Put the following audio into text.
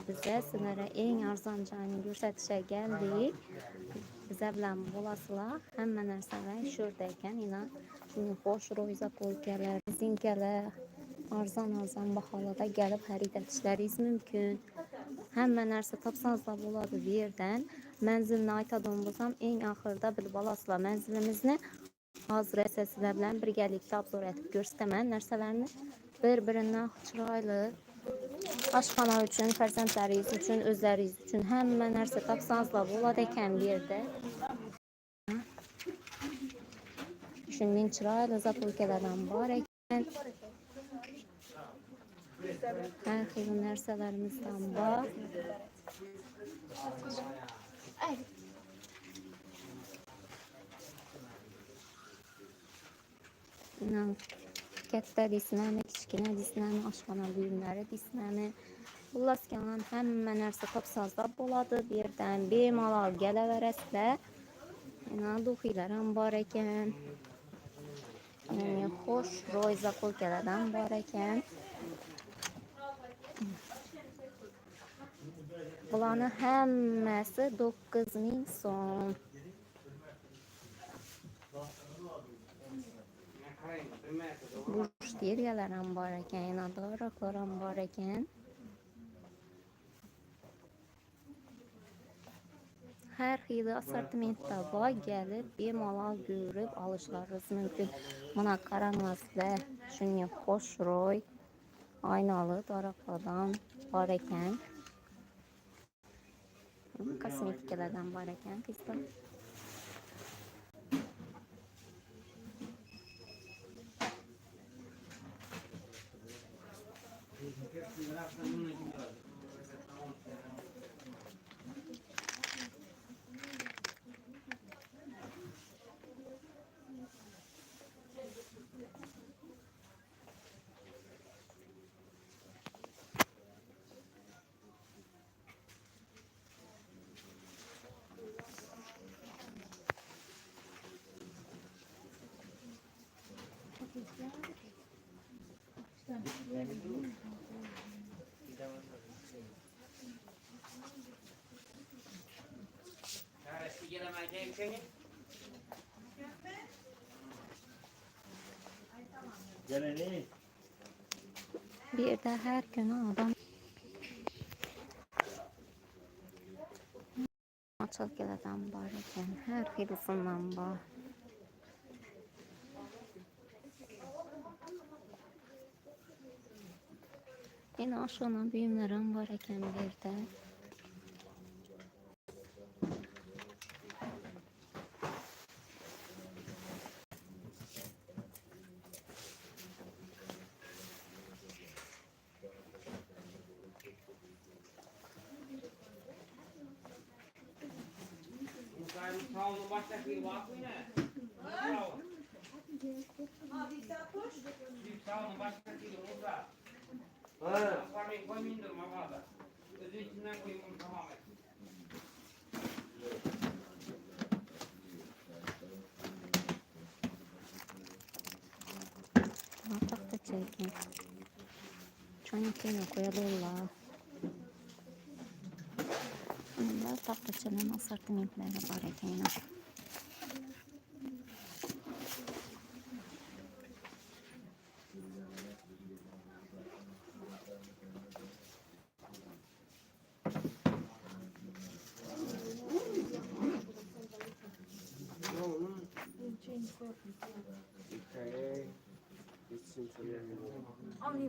Bize sizlere en arzon joyni ko'rsatishga keldik. Bize bilan bo'lasizlar. Hamma narsalar shu yerda ekan. Shunga xo'sh ro'yza polkalar, zinkalar arzon baholarda kelib xarid etishlaringiz mumkin. Hamma narsa topsanizlar bo'ladi bu yerdan. Manzilni aytadigan bo'lsam, eng oxirida bilib olasizlar manzilimizni. Hozir esa sizlar bilan birgalikda obzor etib ko'rsataman narsalarni. Bir-biridan chiroyli oshxona uchun, farzandlaringiz uchun, o'zlaringiz uchun hamma narsa topsanizlar bo'ladi ekan bu yerda. Shunday chiroyli zapolkalardan bor ekan. Har xil narsalarimizdan bor. Katta deysizlarmi, kichkina deysizlarmi, oshxona buyumlari deysizlarmi, xullas kalom hamma narsa topsanizlar bo'ladi. Bu yerdan bemalol kelaverasizlar. Duxiylar ham bor ekan. Xo'sh ro'yza polkalardan bor ekan. Bularni hammasi 9000 so'm. Bushteriyalar ham bor ekan, doraqlar ham bor ekan. Har xil assortimentda bor, kelib bemalol ko'rib olishlaringiz mumkin. Mana qaranglar, shunga xo'sh ro'y oynali doraqlardan bor ekan. Kosmetikalardan bor ekan, qizlar. Bir yerda har kuni odam ochalkalardan bor ekan, har xilisidan bor. Yine oshxona buyumlari ham bor ekan bu yerda. Sağolun başka bir var mı ne? Sağolun. Sağolun başka bir olsa. Parayı koymayın durma fazla. Özü içinden koyun bunu tamamen. Tahta çekin. Çayını koyalım. Bunlar tahtaçının assortimentleri var ekan. Only